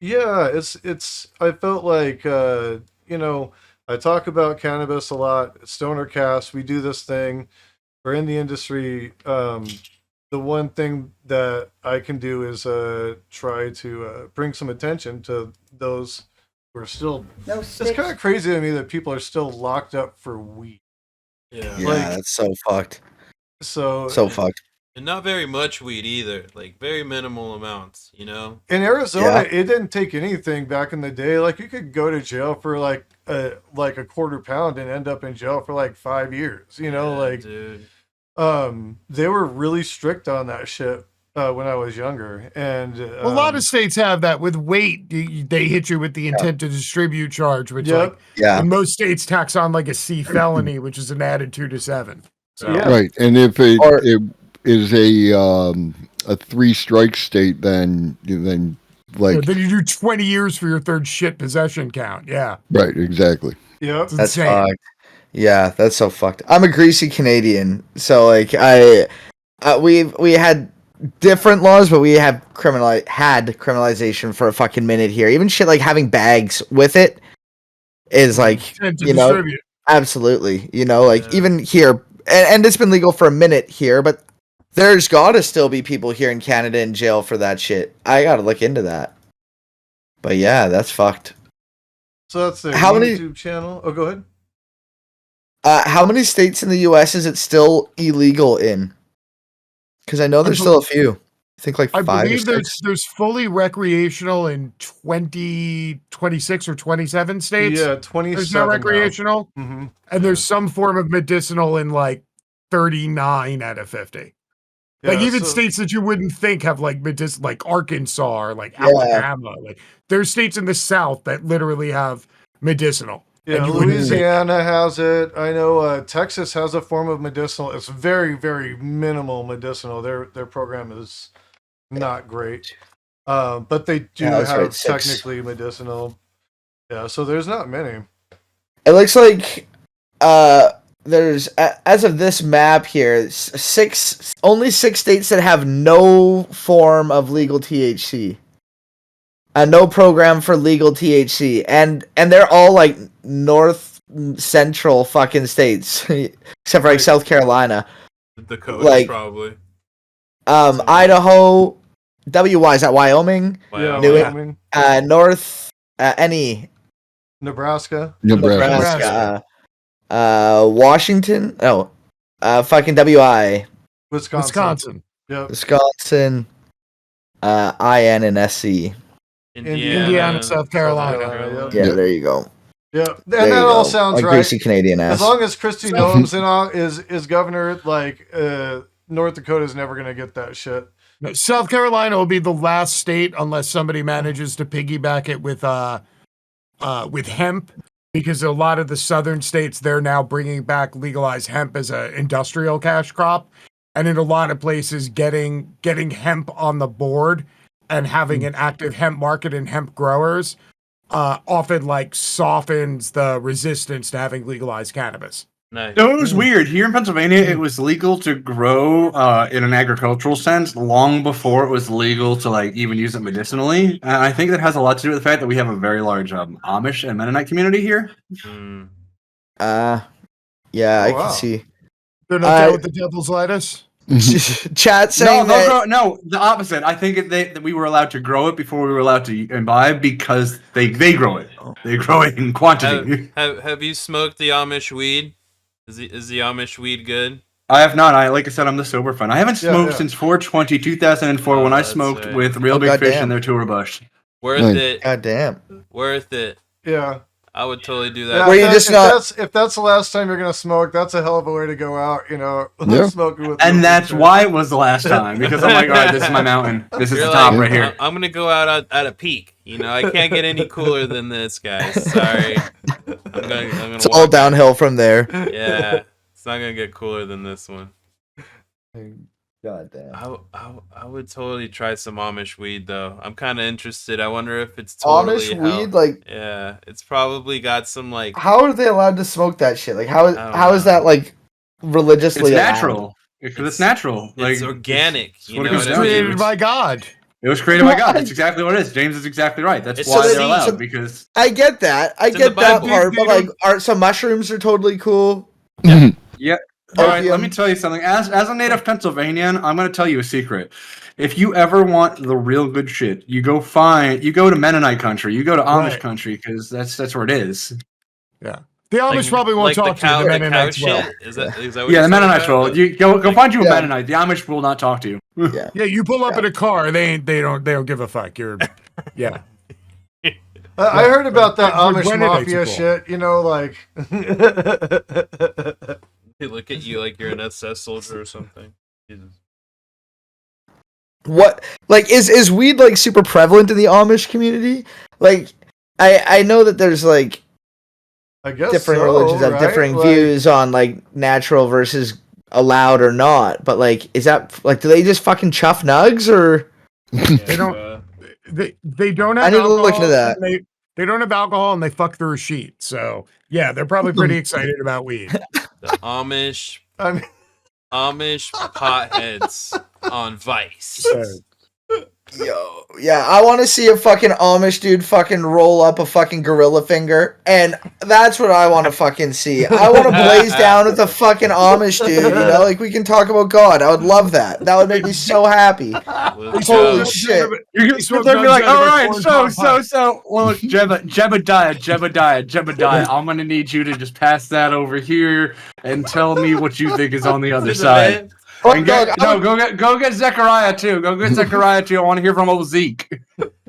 Yeah, it's. I felt like I talk about cannabis a lot. Stonercast, we do this thing. We're in the industry. The one thing that I can do is try to bring some attention to those who are still. No It's kind of crazy to me that people are still locked up for weed. Yeah. Yeah, like- that's so fucked. So So fucked. And not very much weed either. Like very minimal amounts, you know? in Arizona, Yeah. it didn't take anything back in the day. Like you could go to jail for like a quarter pound and end up in jail for like 5 years. You know, Yeah, like dude. they were really strict on that shit when I was younger, and A lot of states have that with weight. They hit you with the intent to distribute charge, which Yep. like Yeah. in most states tax on like a C felony, which is an added 2 to 7. So Yeah. Right, and if it, Or- it is a 3 strike state, then like then you do 20 years for your third shit possession count. Yeah. right, exactly. Yep. It's That's insane. fucked. Yeah, that's so fucked. I'm a greasy Canadian, so like we had different laws, but we have criminalization for a fucking minute here. Even shit like having bags with it is like Intent to you know distribute. absolutely like Yeah. even here, and it's been legal for a minute here, but there's gotta still be people here in Canada in jail for that shit. I gotta look into that. But yeah, that's fucked. So that's the How many- YouTube channel. Oh, go ahead. How many states in the U.S. is it still illegal in? Because I know there's still a few. I think like I 5 or believe 6. there's fully recreational in 26 or 27 states. Yeah, 27. There's no recreational, Mm-hmm. and there's some form of medicinal in like 39 out of 50. Like even states that you wouldn't think have like like Arkansas or like Yeah. Alabama. Like there's states in the South that literally have medicinal. Yeah, and you wouldn't think- Louisiana has it. I know Texas has a form of medicinal. It's very, very minimal medicinal. Their program is not great, but they do Yeah, that's have right, 6. technically medicinal. Yeah, so there's not many. It looks like there's as of this map here, only 6 states that have no form of legal THC. No program for legal THC, and they're all like north central fucking states, except for like South Carolina, The Dakotas like- probably. Idaho, WY is that Wyoming, Yeah, New Wyoming, North, any Nebraska. Nebraska, Washington, fucking WI, Wisconsin. Yep. Wisconsin, IN and SC. Indiana, South Carolina. Yep. Yeah, Yeah. there you go. Yep. And There that you all go. sounds A right. greasy Canadian ass. As long as Kristi Noem's is governor, like North Dakota's never gonna get that shit. No, South Carolina will be the last state unless somebody manages to piggyback it with hemp, because a lot of the southern states, they're now bringing back legalized hemp as an industrial cash crop, and in a lot of places getting hemp on the board and having an active hemp market and hemp growers often like softens the resistance to having legalized cannabis. Nice. No, it was weird. Here in Pennsylvania, it was legal to grow in an agricultural sense long before it was legal to like even use it medicinally. And I think that has a lot to do with the fact that we have a very large Amish and Mennonite community here. Mm. Yeah, I wow. can see. They're not down with the devil's lettuce. Chat saying that. No, the opposite. I think that we were allowed to grow it before we were allowed to imbibe because they grow it. They grow it in quantity. Have you smoked the Amish weed? Is the Amish weed good? I have not. Like I said, I'm the sober friend. I haven't smoked yeah. since 4/20/2004 Oh, when I that's smoked right. with Real Oh, Big Fish goddamn. and their tour bush. Worth Right. it. God damn. Worth it. Yeah. I would totally do Yeah, that. Where you just not- if that's the last time you're gonna smoke, that's a hell of a way to go out. You know, Yeah. smoking with. And the that's chick. why it was the last time, because I'm like, all right, this is my mountain. This is You're the top like, right here. I'm gonna go out at a peak. You know, I can't get any cooler than this, guys. Sorry. I'm gonna It's all walk. downhill from there. Yeah, it's not gonna get cooler than this one. God damn. I would totally try some Amish weed though. I'm kind of interested. I wonder if it's totally Amish weed, like, yeah, it's probably got some like how are they allowed to smoke that shit? Like, I don't how is know. that like religiously It's allowed? natural. Because it's natural. it's organic. it's You what it know goes what I down to. mean? Created by God. It was created by God. That's exactly what it is. James is exactly right. That's It's why a they're seed. allowed. Because I get that. I It's in the get that Bible. part, They but like, don't- some mushrooms are totally cool. yeah. All right, let Opium. me tell you something. As a native Pennsylvanian, I'm going to tell you a secret. If you ever want the real good shit, you go to Mennonite country, you go to Amish Right. country, because that's where it is. Yeah. The Amish probably won't like talk the cow, to you. The the cow Mennonites will. shit. Is that what Yeah, you're the saying Mennonites about? will. You go find you a Yeah. Mennonite. The Amish will not talk to you. Yeah. Yeah, you pull up in a car, they don't give a fuck. You're, yeah. I heard about that Like, Amish Mennonites are mafia cool. shit. You know, like. They look at you like you're an SS soldier or something. Jesus. What, like, is weed like super prevalent in the Amish community? Like, I know that there's like I guess different so, religions have right? different Like, views on like natural versus allowed or not. But like, is that like, do they just fucking chuff nugs or? They don't. They don't have I need to look into alcohol. that. And they don't have alcohol and they fuck through a sheet. So yeah, they're probably pretty excited about weed. The Amish I mean, potheads on Vice. Yo, yeah, I want to see a fucking Amish dude fucking roll up a fucking gorilla finger, and that's what I want to fucking see. I want to blaze down with a fucking Amish dude, you know, like we can talk about God. I would love that. That would make me so happy. Let's Holy go. shit. You're They gonna smoke sit there and be guns like, out of all a right, corn so, cob pipe. well, look, Jebediah, I'm gonna need you to just pass that over here and tell me what you think is on the other side. Fuck, And dog, go get Zechariah too. Go get Zechariah too. I want to hear from old Zeke.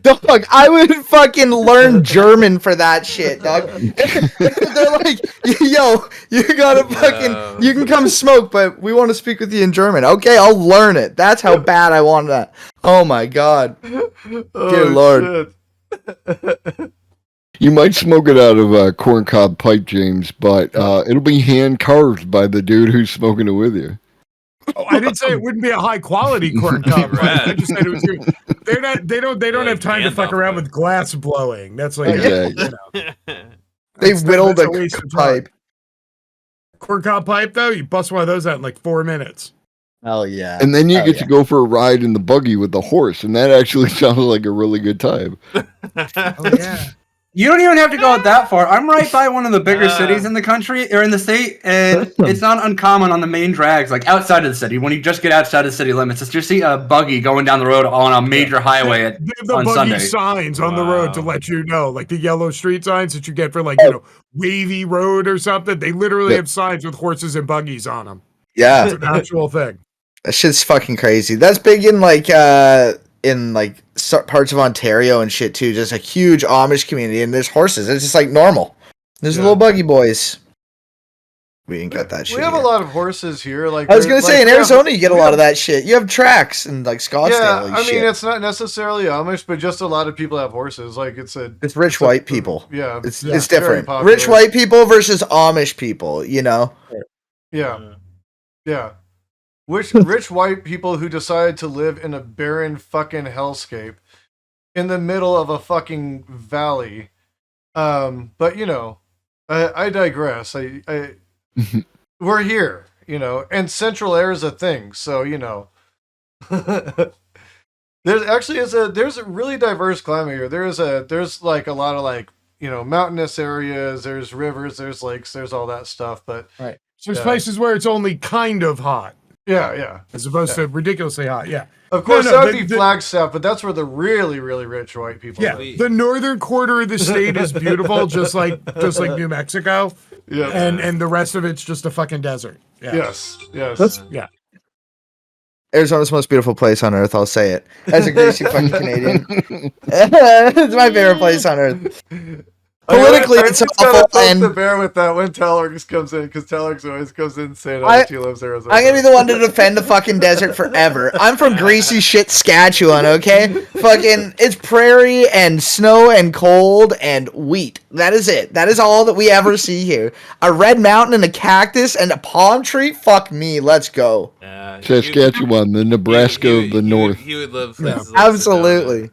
dog, I would fucking learn German for that shit, dog. They're like, yo, you gotta fucking, you can come smoke, but we want to speak with you in German. Okay, I'll learn it. That's how bad I want that. Oh my god. Dear Lord. shit. You might smoke it out of a corncob pipe, James, but it'll be hand carved by the dude who's smoking it with you. Oh, I didn't say it wouldn't be a high quality corn cob pipe. I just said it was good. They don't have time to Gandalf fuck around pipe. with glass blowing. That's like Exactly. you know, They that's whittled a a waste of time. pipe. Corn cob pipe though, you bust one of those out in like 4 minutes. Oh yeah. And then you Oh, get yeah. to go for a ride in the buggy with the horse, and that actually sounds like a really good time. Oh yeah. You don't even have to go that far. I'm right by one of the bigger cities in the country or in the state, and it's not uncommon on the main drags, like outside of the city. When you just get outside of the city limits, it's just see a buggy going down the road on a major highway They have the on buggy Sunday. signs on the road to Wow. let you know, like the yellow street signs that you get for like, you know, wavy road or something. They literally Yeah. have signs with horses and buggies on them. Yeah. It's an actual thing. That shit's fucking crazy. That's big in like parts of Ontario and shit too. Just a huge Amish community, and there's horses. It's just like normal. There's Yeah. little buggy boys. We ain't got that shit. We have a here. lot of horses here. Like I was gonna say in we have- Arizona you get a we lot have- of that shit. You have tracks and like Scottsdale. Yeah, and I shit. mean it's not necessarily Amish, but just a lot of people have horses. Like it's Rich white people. Yeah, It's yeah, it's very different. popular. Rich white people versus Amish people. You know. Yeah, yeah. Rich white people who decide to live in a barren fucking hellscape in the middle of a fucking valley. But you know, I digress. I we're here, you know, and central air is a thing. So you know, there's a really diverse climate here. There's like a lot of like, you know, mountainous areas. There's rivers. There's lakes. There's all that stuff. But So there's Yeah. places where it's only kind of hot yeah. as opposed to ridiculously hot. Yeah. Of course, No, that would the- be the- Flagstaff, but that's where the really, really rich white people Yeah. live. The northern quarter of the state is beautiful, just like New Mexico. Yeah. And the rest of it's just a fucking desert. Yeah. Yes. Yeah. Arizona's the most beautiful place on earth. I'll say it. As a greasy fucking Canadian, it's my favorite place on earth. Politically, I it's just gotta awful, poke the and bear with that when Talorx comes in, because Talorx always comes in saying how I- much he loves Arizona. I'm gonna be the one to defend the fucking desert forever. I'm from greasy shit Saskatchewan, okay? Fucking, it's prairie and snow and cold and wheat. That is it. That is all that we ever see here. A red mountain and a cactus and a palm tree? Fuck me, let's go. Saskatchewan, the Nebraska of the North. He would love Yeah. places like Absolutely. Sedona.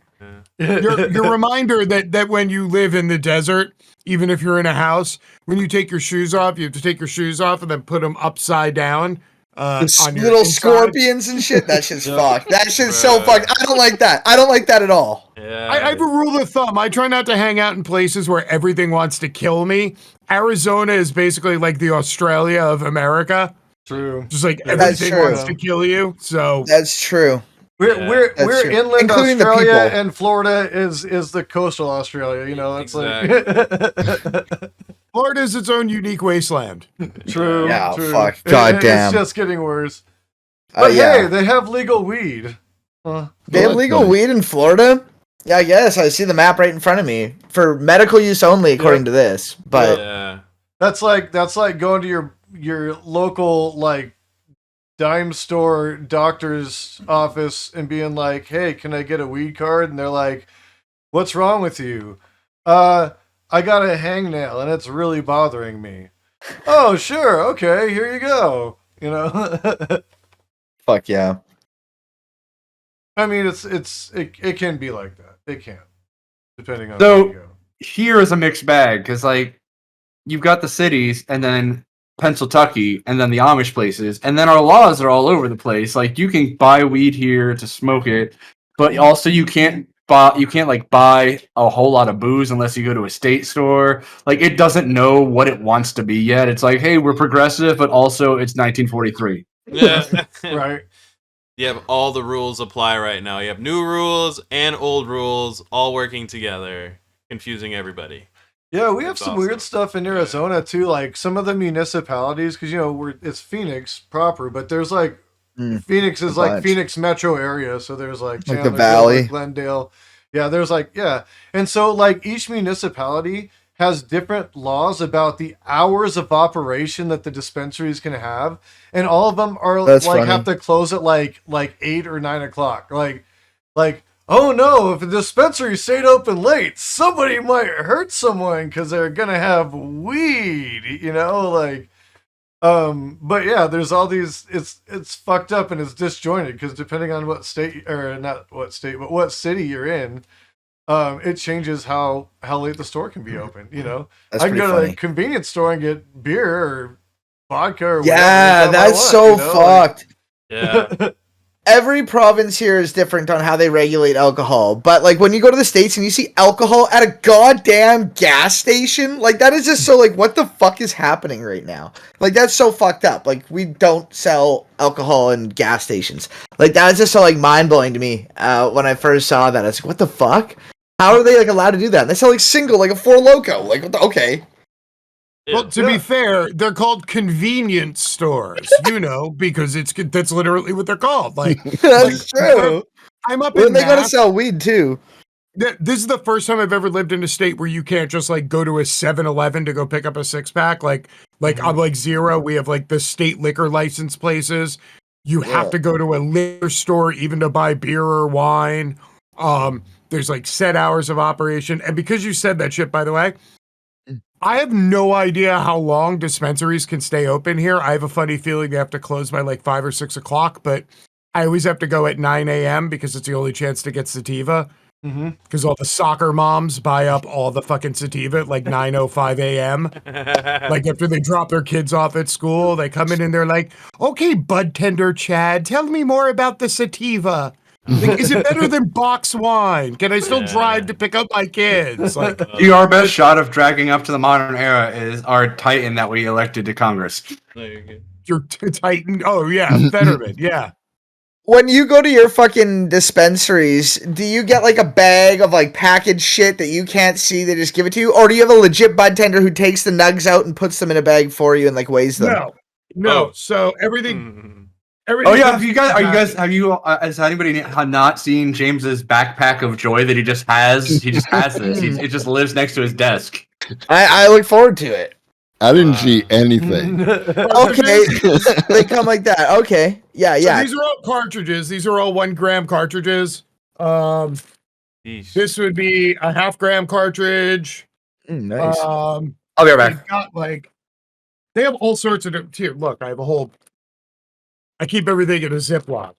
Yeah. Your reminder that when you live in the desert, even if you're in a house, when you take your shoes off, you have to take your shoes off and then put them upside down. On your Little inside. scorpions and shit. That shit's Yeah. fucked. That shit's so Bruh. fucked. I don't like that. I don't like that at all. Yeah. I have a rule of thumb. I try not to hang out in places where everything wants to kill me. Arizona is basically like the Australia of America. True. Just like That's everything true. wants to kill you. So That's true. We're That's true. inland Including the Australia, people. and Florida is the coastal Australia. You know, it's like Florida is its own unique wasteland. true. Yeah, true. fuck. Goddamn. It's just getting worse. But Yeah. hey, they have legal weed. They have that's legal nice. weed in Florida? Yeah, I guess. I see the map right in front of me. For medical use only, according to this. But Yeah. That's like going to your local like dime store doctor's office and being like, "Hey, can I get a weed card?" And they're like, "What's wrong with you?" I got a hangnail and it's really bothering me. Oh, sure. Okay, here you go. You know. fuck yeah. I mean, it can be like that. It can, depending on So- where you go. Here is a mixed bag because like you've got the cities and then Pennsylvania and then the Amish places and then our laws are all over the place. Like you can buy weed here to smoke it, but also you can't like buy a whole lot of booze unless you go to a state store. Like it doesn't know what it wants to be yet. It's like, hey, we're progressive, but also it's 1943. Yeah. Right. You have all the rules apply right now. You have new rules and old rules all working together, confusing everybody. Yeah, we have That's some awesome. weird stuff in Arizona too. Like some of the municipalities, because it's Phoenix proper, but there's like Phoenix is a like bunch. Phoenix metro area, so there's like Like the Chandler, Valley. Gilbert, Glendale. Yeah, there's like and so like each municipality has different laws about the hours of operation that the dispensaries can have, and all of them are That's like funny. have to close at like 8 or 9 o'clock. Like oh no, if a dispensary stayed open late, somebody might hurt someone because they're gonna have weed, but yeah, there's all these, it's fucked up and it's disjointed because depending on what state, or not what state, but what city you're in, it changes how late the store can be open, That's I can pretty go to funny. the convenience store and get beer or vodka or whatever Yeah, the hell I that's want, so like- fucked. Yeah. Every province here is different on how they regulate alcohol. But like when you go to the States and you see alcohol at a goddamn gas station, like that is just so like what the fuck is happening right now? Like that's so fucked up. Like we don't sell alcohol in gas stations. Like that is just so like mind blowing to me. When I first saw that, I was like, what the fuck? How are they like allowed to do that? And they sell like single, like a Four Loko. Like what the, okay. Well, to be fair, they're called convenience stores, because that's literally what they're called. Like That's true. I'm up Well, in they gotta Mass. sell weed too. This is the first time I've ever lived in a state where you can't just like go to a 7-Eleven to go pick up a 6-pack. Like I'm like Zero. We have like the state liquor license places. You have to go to a liquor store even to buy beer or wine. There's like set hours of operation. And because you said that shit, by the way, I have no idea how long dispensaries can stay open here. I have a funny feeling they have to close by like 5 or 6 o'clock, but I always have to go at 9 a.m. because it's the only chance to get sativa. Because all the soccer moms buy up all the fucking sativa at like 9:05 a.m. Like after they drop their kids off at school, they come in and they're like, "Okay, bud tender Chad, tell me more about the sativa. Like, is it better than box wine? Can I still drive to pick up my kids?" Like, Our best shot of dragging up to the modern era is our Titan that we elected to Congress. you're Titan. Oh yeah, Fetterman. Yeah. When you go to your fucking dispensaries, do you get like a bag of like packaged shit that you can't see? They just give it to you, or do you have a legit bud tender who takes the nugs out and puts them in a bag for you and like weighs them? No. Oh. So everything. Oh yeah, has anybody not seen James's backpack of joy that he just has? He just has this. It just lives next to his desk. I look forward to it. I didn't see anything. Okay, they come like that. Okay, yeah. So these are all cartridges. These are all 1 gram cartridges. Yeesh. This would be a 0.5 gram cartridge. Nice. I'll be right back. They've got they have all sorts of here. Look, I have a whole. I keep everything in a Ziploc.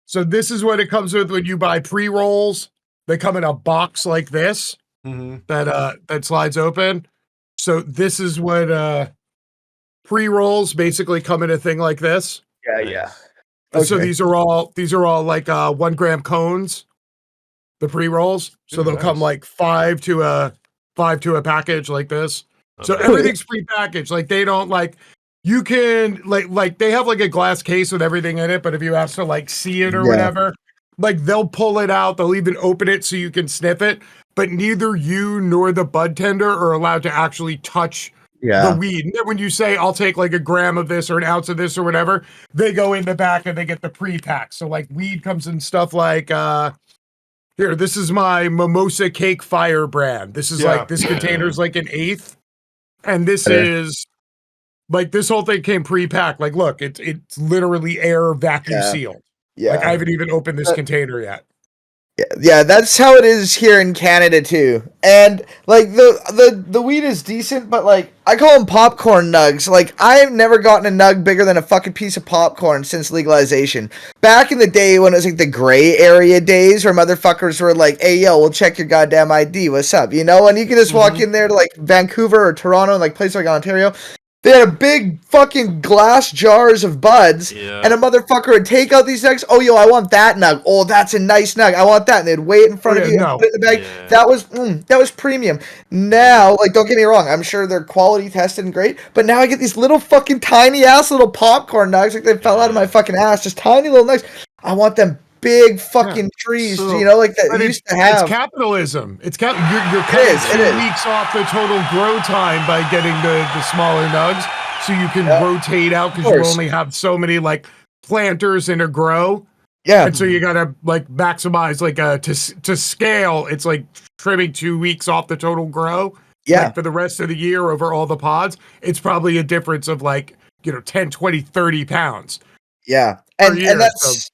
So this is what it comes with when you buy pre-rolls. They come in a box like this that slides open. So this is what pre-rolls basically come in a thing like this. Yeah. So these are all like 1 gram cones, the pre-rolls. So they'll come like 5 to a package like this. So everything's pre-packaged. Like they don't like you can like they have like a glass case with everything in it, but if you have to like see it or whatever, like they'll pull it out, they'll even open it so you can sniff it, but neither you nor the bud tender are allowed to actually touch the weed. And then when you say I'll take like a gram of this or an ounce of this or whatever, they go in the back and they get the pre-pack. So like weed comes in stuff like here, this is my Mimosa Cake Fire brand. This is like this container's like an 1/8. And this is like this whole thing came pre-packed. Like, look, it's literally air vacuum sealed. Yeah. Like I haven't even opened this container yet. Yeah, that's how it is here in Canada too. And like the weed is decent, but like I call them popcorn nugs. Like I've never gotten a nug bigger than a fucking piece of popcorn since legalization. Back in the day when it was like the gray area days where motherfuckers were like, "Hey yo, we'll check your goddamn ID. What's up?" You know, and you can just walk in there to like Vancouver or Toronto, like places like Ontario. They had a big fucking glass jars of buds, and a motherfucker would take out these nugs. Oh, yo, I want that nug. Oh, that's a nice nug. I want that. And they'd weigh it in front of you and put it in the bag. Yeah. That was premium. Now, like, don't get me wrong. I'm sure they're quality tested and great, but now I get these little fucking tiny ass little popcorn nugs, like they fell out of my fucking ass. Just tiny little nugs. I want them big fucking trees, you know, like that used to have. It's capitalism. You're cutting 2 weeks off the total grow time by getting the smaller nugs, so you can rotate out because you only have so many like planters in a grow. Yeah, and so you gotta like maximize like to scale. It's like trimming 2 weeks off the total grow. Yeah, like, for the rest of the year over all the pods, it's probably a difference of like 10, 20, 30 pounds. Yeah, and that's.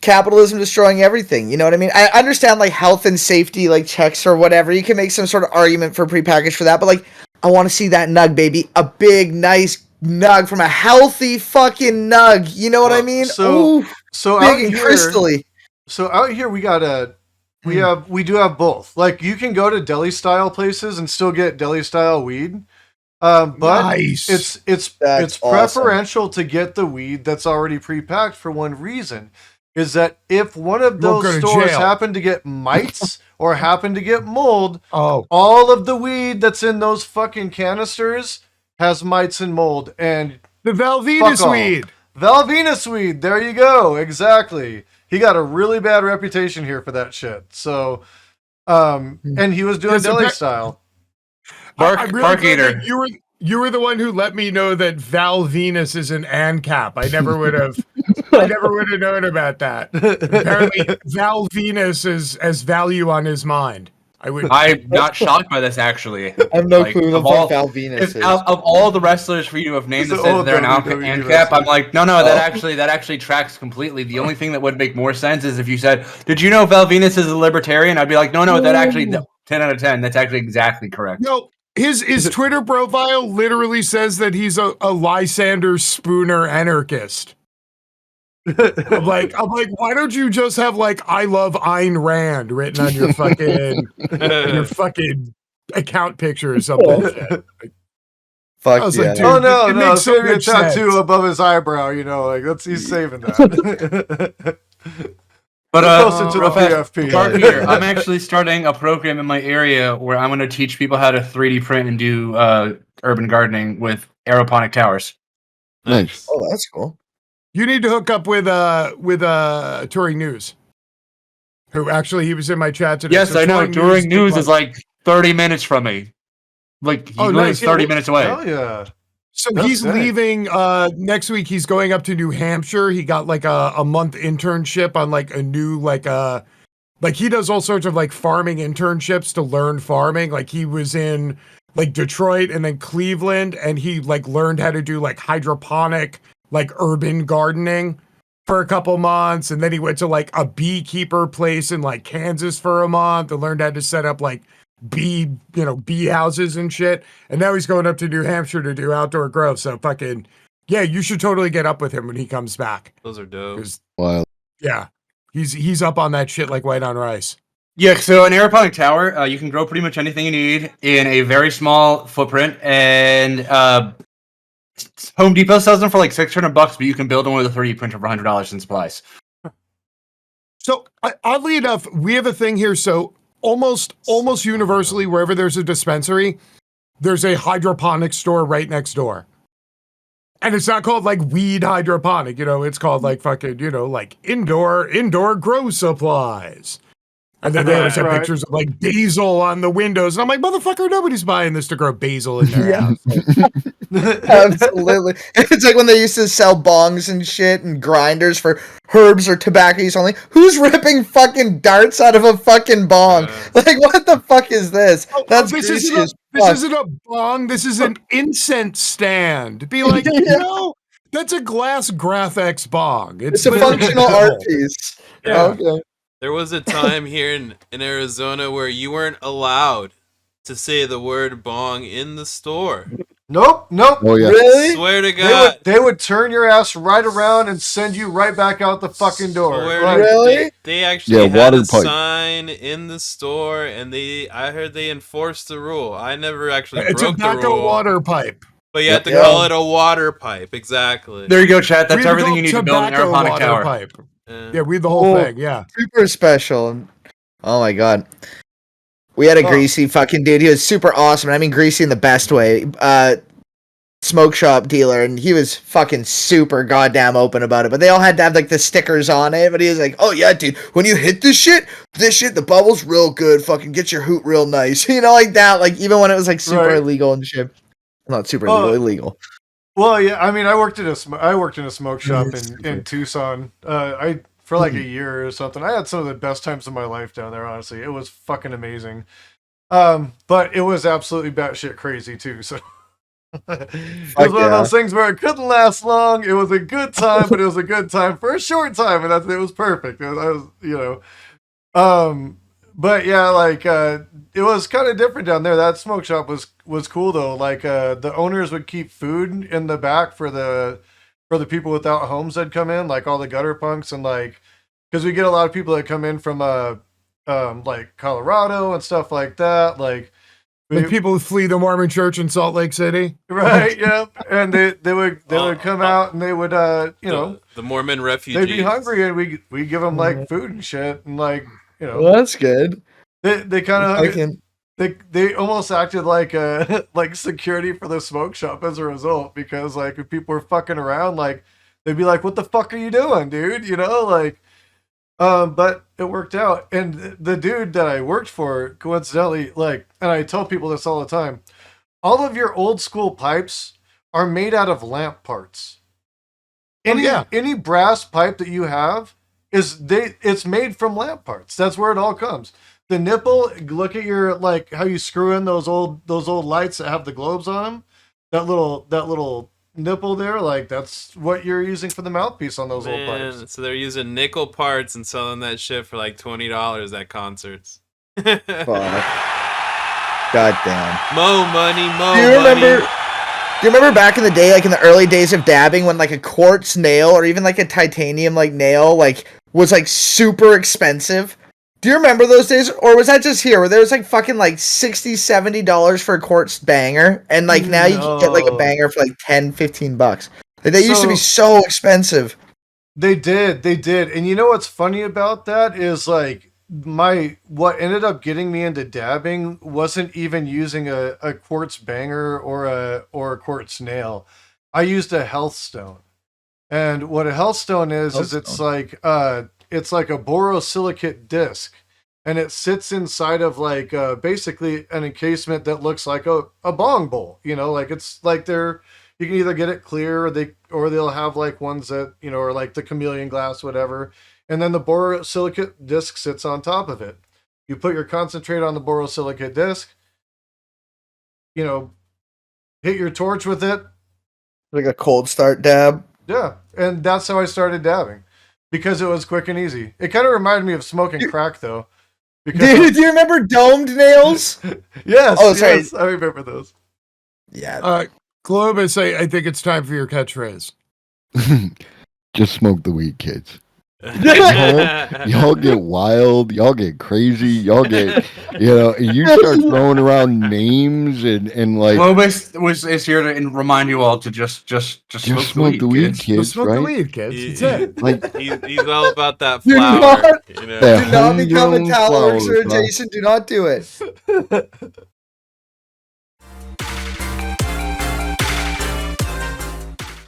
Capitalism destroying everything, you know what I mean? I understand like health and safety like checks or whatever. You can make some sort of argument for prepackaged for that, but like I want to see that nug, baby. A big, nice nug from a healthy fucking nug. You know what I mean? So big and crystally. So out here we got we do have both. Like you can go to deli style places and still get deli style weed. But nice. it's preferential to get the weed that's already pre-packed for one reason. Is that if one of those stores happen to get mites or happen to get mold, all of the weed that's in those fucking canisters has mites and mold. And the Valvinus weed. Valvinus weed. There you go. Exactly. He got a really bad reputation here for that shit. So, and he was doing deli style. Bark eater. You were the one who let me know that Val Venus is an ANCAP. I never would have known about that. Apparently, Val Venus is as value on his mind. I'm not shocked by this, actually. I have no clue what Val Venus is. Of all the wrestlers for you to have named that says they're an ANCAP, I'm like, no, that actually tracks completely. The only thing that would make more sense is if you said, did you know Val Venus is a libertarian? I'd be like, no, that actually, 10 out of 10. That's actually exactly correct. No. His Twitter profile literally says that he's a Lysander Spooner anarchist. I'm like, why don't you just have like I love Ayn Rand written on your fucking account picture or something? Fuck I was yeah. like, dude, oh no, it no, makes so much tattoo sense. above his eyebrow, like he's saving that. But closer to the PFP. I'm actually starting a program in my area where I'm going to teach people how to 3D print and do urban gardening with aeroponic towers. Nice. Oh, that's cool. You need to hook up with Touring News, who actually he was in my chat today. Yes, so I know. Touring News is like 30 minutes from me. Like he lives 30 minutes away. Hell yeah. So he's leaving next week. He's going up to New Hampshire. He got like a month internship on like a new Like he does all sorts of like farming internships to learn farming. Like he was in like Detroit and then Cleveland, and he like learned how to do like hydroponic, like urban gardening for a couple months. And then he went to like a beekeeper place in like Kansas for a month and learned how to set up like bee houses and shit. And now he's going up to New Hampshire to do outdoor growth. So fucking yeah, you should totally get up with him when he comes back. Those are dope. Wow. Yeah, he's up on that shit like white on rice. Yeah, so an aeroponic tower, you can grow pretty much anything you need in a very small footprint, and Home Depot sells them for like $600, but you can build them with a 3D printer for $100 in supplies. So oddly enough, we have a thing here. So almost universally, wherever there's a dispensary, there's a hydroponic store right next door. And it's not called like weed hydroponic, it's called like fucking, like indoor grow supplies. And then they always have pictures of like basil on the windows. And I'm like, motherfucker, nobody's buying this to grow basil in their house. Absolutely. It's like when they used to sell bongs and shit and grinders for herbs or tobacco use only. Who's ripping fucking darts out of a fucking bong? Like, what the fuck is this? That's this greasy isn't as this fuck. isn't a bong. This is an incense stand. Be like, that's a glass Graphex bong. It's a functional art piece. Yeah. Okay. There was a time here in Arizona where you weren't allowed to say the word bong in the store. Nope. Oh yeah. Really? Swear to God. They would turn your ass right around and send you right back out the fucking door. Swear Like, to- Really? They actually had water a pipe. sign in the store, and I heard they enforced the rule. I never actually It's broke a the tobacco rule. water pipe. But you have to Yeah. call it a water pipe, exactly. There you go, chat. That's We have everything go you need to build an tobacco aeroponic water tower. pipe. Yeah, read the whole Oh. thing. Yeah. Super special. Oh my god. We had a greasy fucking dude. He was super awesome. I mean greasy in the best way. Smoke shop dealer, and he was fucking super goddamn open about it. But they all had to have like the stickers on it. But he was like, "Oh yeah, dude, when you hit this shit, the bubbles real good. Fucking get your hoot real nice." Like that. Like even when it was like super illegal and shit. Not super illegal, illegal. Well, yeah. I mean, I worked in a smoke shop in Tucson. For like a year or something. I had some of the best times of my life down there. Honestly, it was fucking amazing. But it was absolutely batshit crazy too. So. It was one of those things where it couldn't last long. It was a good time, but it was a good time for a short time, and it was perfect. But yeah, like it was kind of different down there. That smoke shop was cool though. Like the owners would keep food in the back for the people without homes that come in, like all the gutter punks, and like because we get a lot of people that come in from like Colorado and stuff like that, like. Like people who flee the Mormon church in Salt Lake City. Right, yep. And they would come out and they would the Mormon refugees. they'd be hungry and we give them like food and shit and like, Well, that's good. They kind of they almost acted like like security for the smoke shop as a result, because like if people were fucking around, like they'd be like, "What the fuck are you doing, dude?" Like but it worked out. And the dude that I worked for, coincidentally, like, and I tell people this all the time, all of your old school pipes are made out of lamp parts. Any brass pipe that you have it's made from lamp parts. That's where it all comes. The nipple, look at your, like how you screw in those old lights that have the globes on them. That little nipple there, like that's what you're using for the mouthpiece on those old pipes. So they're using nickel parts and selling that shit for like $20 at concerts. Fuck. God damn. Mo money. Do you remember back in the day, like in the early days of dabbing, when like a quartz nail or even like a titanium like nail like was like super expensive? Do you remember those days? Or was that just here where there was like fucking like $60, $70 for a quartz banger, and like now you can get like a banger for like $10-15? Like they used to be so expensive. They did. And you know what's funny about that is like what ended up getting me into dabbing wasn't even using a quartz banger or a quartz nail. I used a health stone. And what a health stone is it's like a borosilicate disc, and it sits inside of like basically an encasement that looks like a bong bowl. Like it's like you can either get it clear or they'll have like ones that are like the chameleon glass, whatever. and then the borosilicate disc sits on top of it. You put your concentrate on the borosilicate disc, hit your torch with it. Like a cold start dab. Yeah, and that's how I started dabbing, because it was quick and easy. It kind of reminded me of smoking crack, though. Dude, do you remember domed nails? Yes. Oh, sorry. Yes, I remember those. Yeah. Globus, I think it's time for your catchphrase. Just smoke the weed, kids. Y'all get wild, y'all get crazy, y'all get, you start throwing around names and like. Globus is here to remind you all to just smoke the weed, kids. Just smoke right? the weed, kids. That's it. Like he's all about that Do flower. not- You know? that Do not become a homegrown Talorx or a flower, Jason. Do not do it.